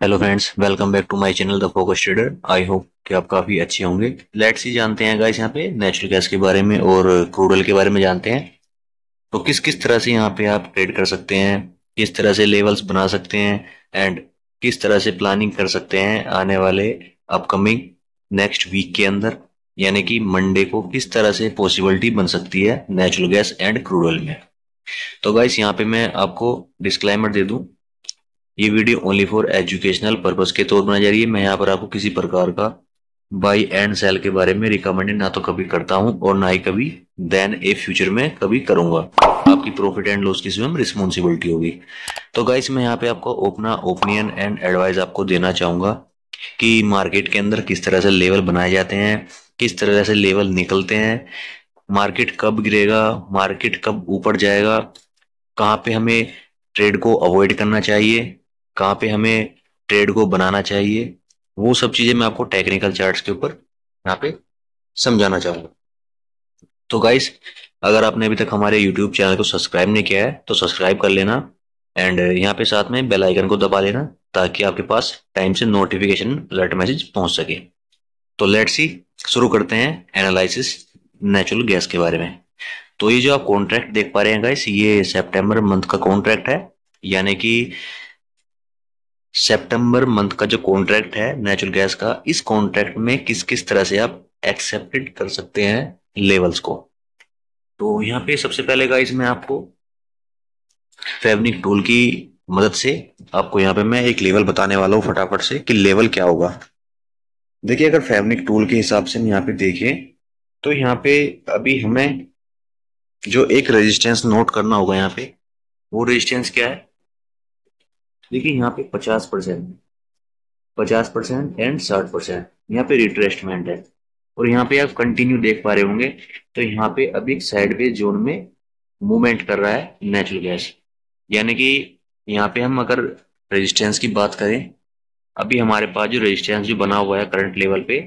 Hello friends, welcome back to my channel the focus trader. I hope कि आप काफ़ी अच्छे होंगे। लेट्स ही जानते हैं गाइस यहाँ पे नेचुरल गैस के बारे में और क्रूड ऑयल के बारे में जानते हैं। तो किस किस तरह से यहाँ पे आप ट्रेड कर सकते हैं, किस तरह से लेवल्स बना सकते हैं एंड किस तरह से प्लानिंग कर सकते हैं आने वाले अपकमिंग नेक्स्ट वीक के अंदर, यानी कि मंडे को किस तरह से पॉसिबिलिटी बन सकती है natural gas and crude oil में। तो गाइस यहाँ पे मैं आपको डिस्क्लेमर दे दूं, ये video only for educational purpose के तौर पर बनाई जा रही है। मैं यहाँ पर आपको किसी प्रकार का बाई एंड सेल के बारे में रिकमेंडेड ना तो कभी करता हूँ और ना ही कभी देन ए फ्यूचर में कभी करूंगा। आपकी प्रॉफिट एंड लॉस की स्वयं रिस्पॉन्सिबिलिटी होगी। तो गाइस मैं यहाँ पे आपको अपना ओपिनियन एंड एडवाइस आपको देना चाहूंगा कि मार्केट के अंदर किस तरह से लेवल बनाए जाते हैं, किस तरह से लेवल निकलते हैं, मार्केट कब गिरेगा, मार्केट कब ऊपर जाएगा, कहाँ पे हमें ट्रेड को अवॉइड करना चाहिए, कहाँ पे हमें ट्रेड को बनाना चाहिए, वो सब चीजें मैं आपको टेक्निकल चार्ट्स के ऊपर यहाँ पे समझाना चाहूंगा। तो गाइस, अगर आपने अभी तक हमारे यूट्यूब चैनल को सब्सक्राइब नहीं किया है तो सब्सक्राइब कर लेना एंड यहाँ पे साथ में बेल आइकन को दबा लेना ताकि आपके पास टाइम से नोटिफिकेशन अलर्ट मैसेज पहुंच सके। तो लेट्स सी, शुरू करते हैं एनालिसिस नेचुरल गैस के बारे में। तो ये जो आप कॉन्ट्रैक्ट देख पा रहे हैं गाइस, ये सितंबर मंथ का कॉन्ट्रैक्ट है, यानी कि सितंबर मंथ का जो कॉन्ट्रैक्ट है नेचुरल गैस का, इस कॉन्ट्रैक्ट में किस किस तरह से आप एक्सेप्टेड कर सकते हैं लेवल्स को। तो यहाँ पे सबसे पहले गाइस मैं आपको फेवनिक टूल की मदद से आपको यहाँ पे मैं एक लेवल बताने वाला हूँ फटाफट से कि लेवल क्या होगा। देखिए, अगर फेवनिक टूल के हिसाब से हम यहाँ पे देखें तो यहाँ पे अभी हमें जो एक रेजिस्टेंस नोट करना होगा यहाँ पे, वो रेजिस्टेंस क्या है। देखिए यहाँ पे 50% एंड 60% यहाँ पे रिट्रेसमेंट है और यहाँ पे आप कंटिन्यू देख पा रहे होंगे। तो यहाँ पे अभी एक साइडवेज जोन में मूवमेंट कर रहा है नेचुरल गैस, यानी कि यहाँ पे हम अगर रेजिस्टेंस की बात करें, अभी हमारे पास जो रेजिस्टेंस जो बना हुआ है करंट लेवल पे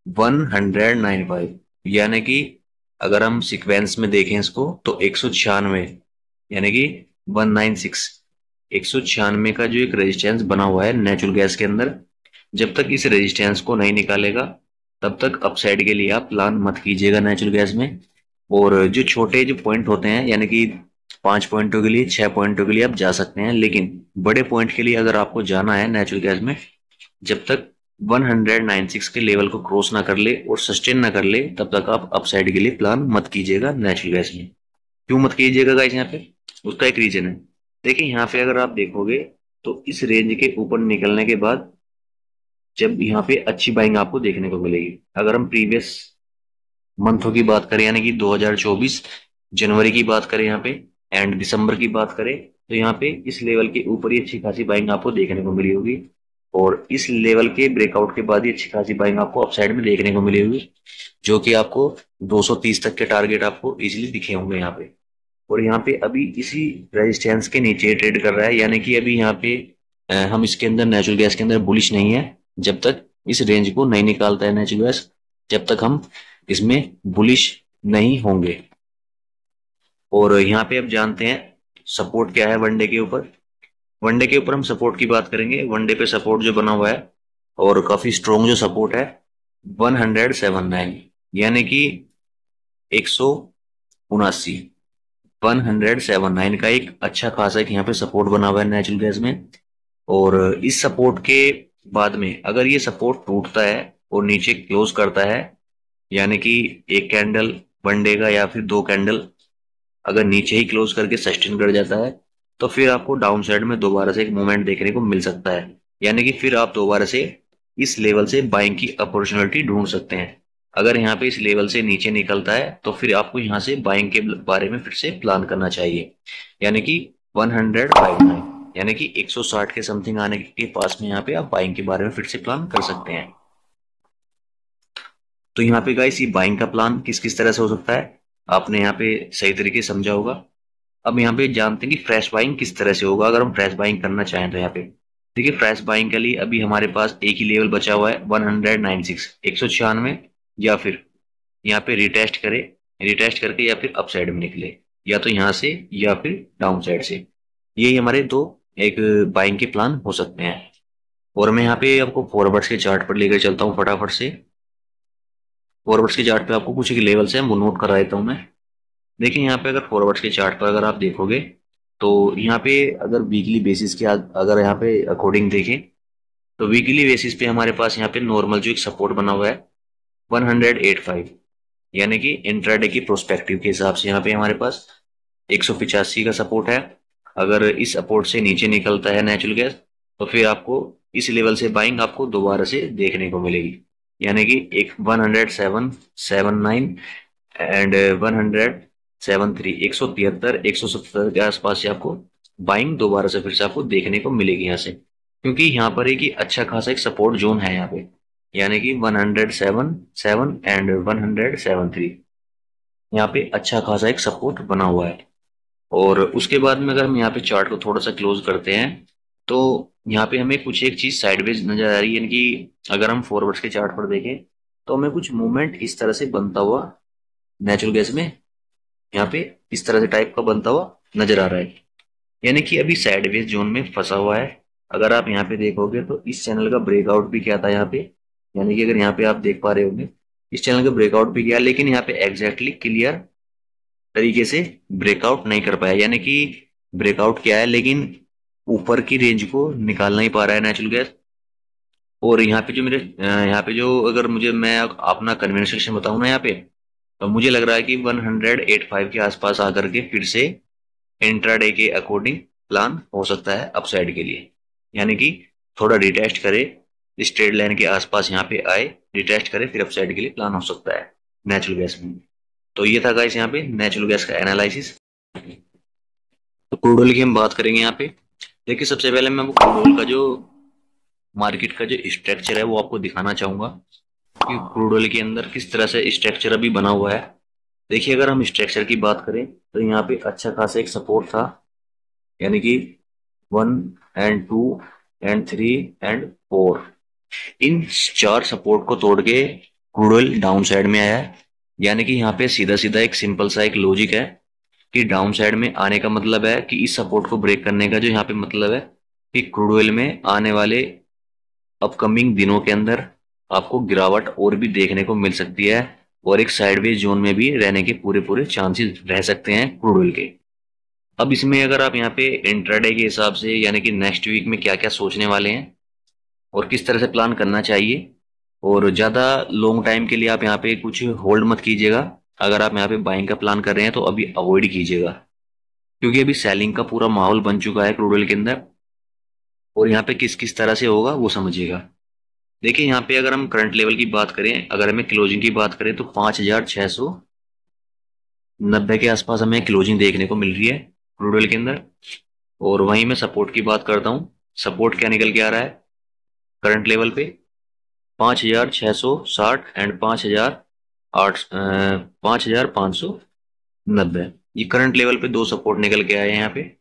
195, यानी कि अगर हम सीक्वेंस में देखें इसको तो 196, यानी कि 196, 196 का जो एक रेजिस्टेंस बना हुआ है नेचुरल गैस के अंदर, जब तक इस रेजिस्टेंस को नहीं निकालेगा तब तक अपसाइड के लिए आप प्लान मत कीजिएगा नेचुरल गैस में। और जो छोटे जो पॉइंट होते हैं, यानी कि 5 पॉइंटों के लिए, 6 पॉइंटों के लिए आप जा सकते हैं, लेकिन बड़े पॉइंट के लिए अगर आपको जाना है नेचुरल गैस में, जब तक 196 के लेवल को क्रॉस ना कर ले और सस्टेन ना कर ले तब तक आप अपसाइड के लिए प्लान मत कीजिएगा नेचुरल गैस में। क्यों मत कीजिएगा गाइस यहाँ पे, उसका एक रीजन है। देखिए यहाँ पे अगर आप देखोगे तो इस रेंज के ऊपर निकलने के बाद जब यहाँ पे अच्छी बाइंग आपको देखने को मिलेगी। अगर हम प्रीवियस मंथों की बात करें, यानी कि 2024 जनवरी की बात करें यहाँ पे एंड दिसंबर की बात करें, तो यहाँ पे इस लेवल के ऊपर ही अच्छी खासी बाइंग आपको देखने को मिली होगी और इस लेवल के ब्रेकआउट के बाद ही अच्छी खासी बाइंग आपको अपसाइड में देखने को मिली होगी, जो कि आपको 230 तक के टारगेट आपको इजीली दिखे होंगे यहाँ पे। और यहाँ पे अभी इसी रेजिस्टेंस के नीचे ट्रेड कर रहा है, यानी कि अभी यहाँ पे हम इसके अंदर नेचुरल गैस के अंदर बुलिश नहीं है जब तक इस रेंज को नहीं निकालता है नेचुरल गैस, जब तक हम इसमें बुलिश नहीं होंगे। और यहाँ पे अब जानते हैं सपोर्ट क्या है वनडे के ऊपर। वनडे के ऊपर हम सपोर्ट की बात करेंगे। वनडे पे सपोर्ट जो बना हुआ है और काफी स्ट्रोंग जो सपोर्ट है 179, यानी कि 179, 179 का एक अच्छा खासा एक यहाँ पे सपोर्ट बना हुआ है नेचुरल गैस में। और इस सपोर्ट के बाद में अगर ये सपोर्ट टूटता है और नीचे क्लोज करता है, यानी कि एक कैंडल वनडे का या फिर दो कैंडल अगर नीचे ही क्लोज करके सस्टेन कर जाता है, तो फिर आपको डाउन साइड में दोबारा से एक मूवमेंट देखने को मिल सकता है, यानी कि फिर आप दोबारा से इस लेवल से बाइंग की अपॉर्चुनिटी ढूंढ सकते हैं। अगर यहाँ पे इस लेवल से नीचे निकलता है तो फिर आपको यहाँ से बाइंग के बारे में फिर से प्लान करना चाहिए, यानी कि 159, यानी कि 160 के समथिंग आने के पास में यहाँ पे आप बाइंग के बारे में फिर से प्लान कर सकते हैं। तो यहाँ पे गाइस ये बाइंग का प्लान किस किस तरह से हो सकता है आपने यहाँ पे सही तरीके से समझा होगा। अब यहाँ पे जानते हैं कि फ्रेश बाइंग किस तरह से होगा अगर हम फ्रेश बाइंग करना चाहें तो। यहाँ पे देखिए, फ्रेश बाइंग के लिए अभी हमारे पास एक ही लेवल बचा हुआ है 196, 196, या फिर यहाँ पे रिटेस्ट करे, रिटेस्ट करके या फिर अप साइड में निकले, या तो यहाँ से या फिर डाउन साइड से। यही हमारे दो एक बाइंग के प्लान हो सकते हैं। और मैं यहाँ पे आपको फॉरवर्ड्स के चार्ट पर लेकर चलता हूँ फटाफट से। फॉरवर्ड्स के चार्ट पे आपको कुछ एक लेवल्स हैं वो नोट करा देता हूँ मैं। देखिए यहाँ पे अगर फॉरवर्ड्स के चार्ट पर अगर आप देखोगे तो यहाँ पे अगर वीकली बेसिस के अगर यहाँ पे अकॉर्डिंग देखें तो वीकली बेसिस पे हमारे पास यहाँ पे नॉर्मल जो एक सपोर्ट बना हुआ है 185, यानी कि इंट्राडे की प्रोस्पेक्टिव के हिसाब से यहाँ पे हमारे पास 185 का सपोर्ट है। अगर इस सपोर्ट से नीचे निकलता है नेचुरल गैस तो फिर आपको इस लेवल से बाइंग आपको दोबारा से देखने को मिलेगी, यानी कि एक 107.79 एंड 107.3 173 177 के आसपास से आपको बाइंग दोबारा से फिर से आपको देखने को मिलेगी यहाँ से, क्योंकि यहाँ पर एक ही अच्छा खासा एक सपोर्ट जोन है यहाँ पे, यानी कि 107.7 एंड 107.3 यहाँ पे अच्छा खासा एक सपोर्ट बना हुआ है। और उसके बाद में अगर हम यहाँ पे चार्ट को थोड़ा सा क्लोज करते हैं तो यहाँ पे हमें कुछ एक चीज साइडवेज नजर आ रही है, यानी कि अगर हम फॉरवर्ड्स के चार्ट पर देखें तो हमें कुछ मूवमेंट इस तरह से बनता हुआ नेचुरल गैस में यहाँ पे इस तरह से टाइप का बनता हुआ नजर आ रहा है, यानी कि अभी साइडवेज जोन में फंसा हुआ है। अगर आप यहाँ पे देखोगे तो इस चैनल का ब्रेकआउट भी क्या था यहाँ पे, यानी कि अगर यहाँ पे आप देख पा रहे होंगे इस चैनल का ब्रेकआउट भी किया, लेकिन यहाँ पे एग्जैक्टली क्लियर तरीके से ब्रेकआउट नहीं कर पाया, यानी कि ब्रेकआउट किया है लेकिन ऊपर की रेंज को निकाल नहीं पा रहा है नेचुरल गैस। और यहाँ पे जो मेरे यहाँ पे जो अगर मुझे मैं अपना कन्वेंशन बताऊँ ना यहाँ पे, तो मुझे लग रहा है कि 185 के आसपास आकर के फिर से इंट्राडे के अकॉर्डिंग प्लान हो सकता है अपसाइड के लिए, यानी कि थोड़ा रिटेस्ट करे इस ट्रेड लाइन के आसपास यहाँ पे आए, रिटेस्ट करे फिर अपसाइड के लिए प्लान हो सकता है नेचुरल गैस में। तो ये था गाइस यहाँ पे नेचुरल गैस का एनालिसिस। तो क्रूड ऑयल की हम बात करेंगे यहाँ पे। देखिए सबसे पहले मैं क्रूड ऑयल का जो मार्केट का जो स्ट्रक्चर है वो आपको दिखाना चाहूंगा कि क्रूड ऑयल के अंदर किस तरह से स्ट्रक्चर अभी बना हुआ है। देखिए अगर हम स्ट्रक्चर की बात करें तो यहाँ पे अच्छा खासा एक सपोर्ट था, यानी कि 1 and 2 and 3 and 4, in 4 support को तोड़ के क्रूड ऑयल डाउन साइड में आया है। यानी कि यहाँ पे सीधा सीधा एक सिंपल सा एक लॉजिक है कि डाउन साइड में आने का मतलब है कि इस सपोर्ट को ब्रेक करने का जो यहाँ पे मतलब है कि क्रूड ऑयल में आने वाले अपकमिंग दिनों के अंदर आपको गिरावट और भी देखने को मिल सकती है और एक साइडवेज जोन में भी रहने के पूरे पूरे चांसेस रह सकते हैं क्रूड ऑयल के। अब इसमें अगर आप यहाँ पे इंट्राडे के हिसाब से यानी कि नेक्स्ट वीक में क्या क्या सोचने वाले हैं और किस तरह से प्लान करना चाहिए, और ज़्यादा लॉन्ग टाइम के लिए आप यहाँ पे कुछ होल्ड मत कीजिएगा। अगर आप यहाँ पे बाइंग का प्लान कर रहे हैं तो अभी अवॉइड कीजिएगा, क्योंकि अभी सेलिंग का पूरा माहौल बन चुका है क्रूड ऑयल के अंदर, और यहाँ पे किस किस तरह से होगा वो समझिएगा। देखिए यहाँ पे अगर हम करंट लेवल की बात करें, अगर हमें क्लोजिंग की बात करें तो 5,690 के आसपास हमें क्लोजिंग देखने को मिल रही है क्रूड ऑयल के अंदर। और वहीं मैं सपोर्ट की बात करता हूँ, सपोर्ट क्या निकल के आ रहा है करंट लेवल पे 5,660 एंड 5,590, ये करंट लेवल पे 2 सपोर्ट निकल के आए हैं यहाँ पे।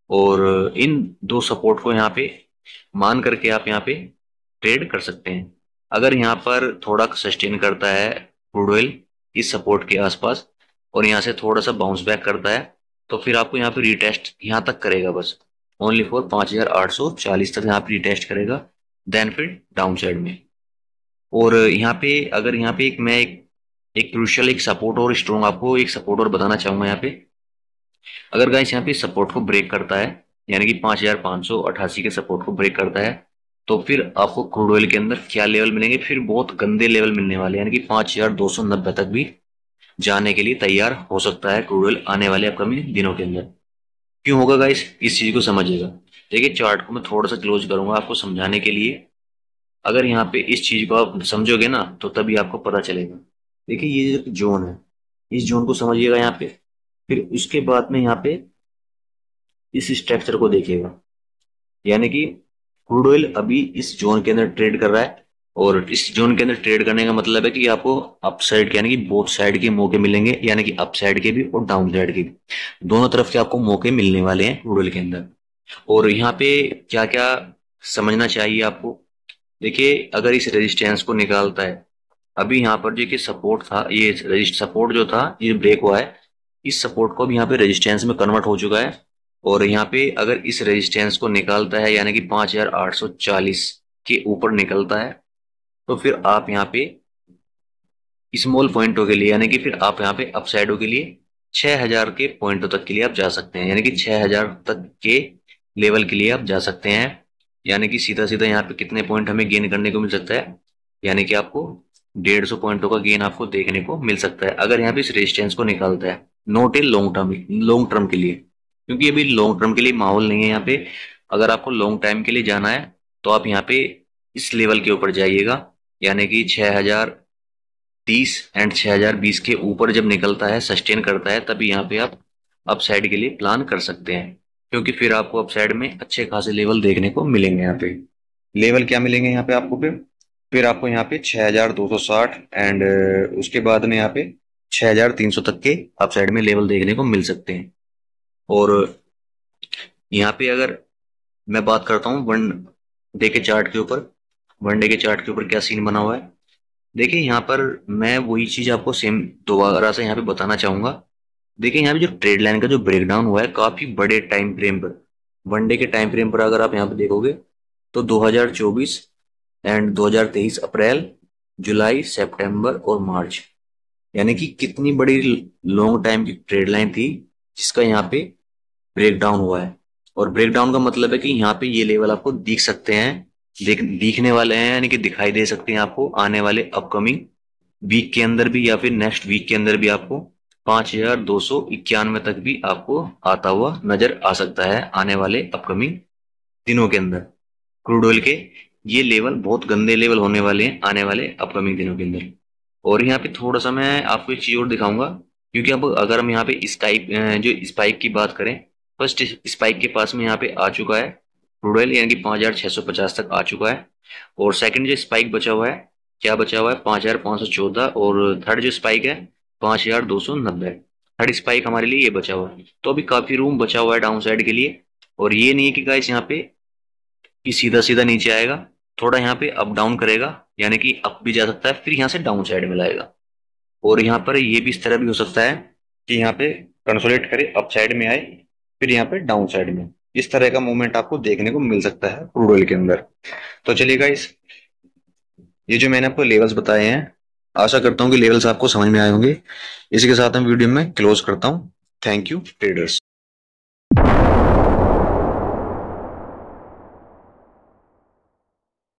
और इन 2 सपोर्ट को यहाँ पे मान करके आप यहाँ पे ट्रेड कर सकते हैं। अगर यहाँ पर थोड़ा सस्टेन करता है क्रूड ऑयल इस सपोर्ट के आसपास और यहाँ से थोड़ा सा बाउंस बैक करता है तो फिर आपको यहाँ पे रिटेस्ट यहाँ तक करेगा, बस ओनली फॉर 5,840 तक यहाँ पे रिटेस्ट करेगा, देन फिर डाउन साइड में। और यहाँ पे अगर यहाँ पे एक क्रूशियल एक सपोर्ट और स्ट्रॉन्ग आपको एक सपोर्ट और बताना चाहूंगा यहाँ पे। अगर गाइस यहाँ पे सपोर्ट को ब्रेक करता है यानी कि 5,588 के सपोर्ट को ब्रेक करता है तो फिर आपको क्रूड ऑयल के अंदर क्या लेवल मिलेंगे, फिर बहुत गंदे लेवल मिलने वाले हैं, यानी कि 5,290 तक भी जाने के लिए तैयार हो सकता है क्रूड ऑयल आने वाले अपकमिंग दिनों के अंदर। क्यों होगा गाइस, इस चीज को समझिएगा। देखिए चार्ट को मैं थोड़ा सा क्लोज करूंगा आपको समझाने के लिए। अगर यहाँ पे इस चीज को आप समझोगे ना तो तभी आपको पता चलेगा। देखिए ये जो जोन है इस जोन को समझिएगा यहाँ पे, फिर उसके बाद में यहाँ पे इस स्ट्रक्चर को देखिएगा, यानी कि क्रूड ऑयल अभी इस जोन के अंदर ट्रेड कर रहा है और इस जोन के अंदर ट्रेड करने का मतलब है कि आपको अप साइड के यानी कि बोथ साइड के मौके मिलेंगे, यानी कि अप साइड के भी और डाउन साइड के भी, दोनों तरफ के आपको मौके मिलने वाले हैं क्रूड ऑयल के अंदर। और यहाँ पे क्या क्या समझना चाहिए आपको, देखिए अगर इस रेजिस्टेंस को निकालता है, अभी यहाँ पर जो कि सपोर्ट था ये सपोर्ट जो था ये ब्रेक हुआ है, इस सपोर्ट को भी यहाँ पे रेजिस्टेंस में कन्वर्ट हो चुका है और यहाँ पे अगर इस रेजिस्टेंस को निकालता है यानी कि 5840 के ऊपर निकलता है, तो फिर आप यहाँ पे स्मॉल पॉइंटों के लिए यानी कि फिर आप यहाँ पे अपसाइडों के लिए 6000 के पॉइंटों तक के लिए आप जा सकते हैं, यानी कि 6000 तक के लेवल के लिए आप जा सकते हैं। यानी कि सीधा सीधा यहाँ पे कितने पॉइंट हमें गेन करने को मिल सकता है, यानी कि आपको 150 पॉइंटों का गेन आपको देखने को मिल सकता है अगर यहाँ पे इस रेजिस्टेंस को निकालता है। नोट ए लॉन्ग टर्म के लिए, क्योंकि अभी लॉन्ग टर्म के लिए माहौल नहीं है यहाँ पे। अगर आपको लॉन्ग टाइम के लिए जाना है तो आप यहाँ पे इस लेवल के ऊपर जाइएगा, यानी कि 6030 एंड 6020 के ऊपर जब निकलता है, सस्टेन करता है, तभी यहाँ पे आप अपसाइड के लिए प्लान कर सकते हैं, क्योंकि फिर आपको अपसाइड में अच्छे खासे लेवल देखने को मिलेंगे। यहाँ पे लेवल क्या मिलेंगे यहाँ पे आपको, फिर आपको यहाँ पे 6260 एंड उसके बाद में यहाँ पे 6300 तक के अपसाइड में लेवल देखने को मिल सकते हैं। और यहाँ पे अगर मैं बात करता हूँ वन डे के चार्ट के ऊपर, वन डे के चार्ट के ऊपर क्या सीन बना हुआ है, देखिए यहाँ पर मैं वही चीज आपको सेम दोबारा से यहाँ पे बताना चाहूंगा। देखिए यहाँ पे जो ट्रेड लाइन का जो ब्रेकडाउन हुआ है काफी बड़े टाइम फ्रेम पर, वनडे के टाइम फ्रेम पर अगर आप यहाँ पे देखोगे तो 2024 एंड 2023 अप्रैल, जुलाई, सितंबर और मार्च, यानी कि कितनी बड़ी लॉन्ग टाइम की ट्रेड लाइन थी जिसका यहाँ पे ब्रेकडाउन हुआ है। और ब्रेकडाउन का मतलब है कि यहाँ पे ये लेवल आपको दिख सकते हैं, दिखने वाले हैं, यानी कि दिखाई दे सकते हैं आपको आने वाले अपकमिंग वीक के अंदर भी, या फिर नेक्स्ट वीक के अंदर भी आपको 5291 तक भी आपको आता हुआ नजर आ सकता है आने वाले अपकमिंग दिनों के अंदर। क्रूड ऑयल के ये लेवल बहुत गंदे लेवल होने वाले हैं आने वाले अपकमिंग दिनों के अंदर। और यहाँ पे थोड़ा सा मैं आपको एक चीज और दिखाऊंगा, क्योंकि अब अगर हम यहाँ पे जो स्पाइक की बात करें, फर्स्ट स्पाइक के पास में यहाँ पे आ चुका है क्रूड ऑयल, यानी कि 5650 तक आ चुका है। और सेकंड जो स्पाइक बचा हुआ है, क्या बचा हुआ है, 5514। और थर्ड जो स्पाइक है 5290। थर्ड स्पाइक हमारे लिए ये बचा हुआ है, तो अभी काफी रूम बचा हुआ है डाउन साइड के लिए। और ये नहीं है कि गाइस यहाँ पे कि सीधा सीधा नीचे आएगा, थोड़ा यहाँ पे अप डाउन करेगा, यानी कि अप भी जा सकता है फिर यहाँ से डाउन साइड में लाएगा। और यहाँ पर ये भी इस तरह भी हो सकता है कि यहाँ पे कंसोलिडेट करे, अप साइड में आए, फिर यहाँ पे डाउन साइड में, इस तरह का मूवमेंट आपको देखने को मिल सकता है क्रूड ऑयल के अंदर। तो चलिए गाइस, ये जो मैंने आपको लेवल्स बताए हैं, आशा करता हूँ कि लेवल्स आपको समझ में आए होंगे। इसी के साथ हम वीडियो में क्लोज करता हूँ। Thank you traders.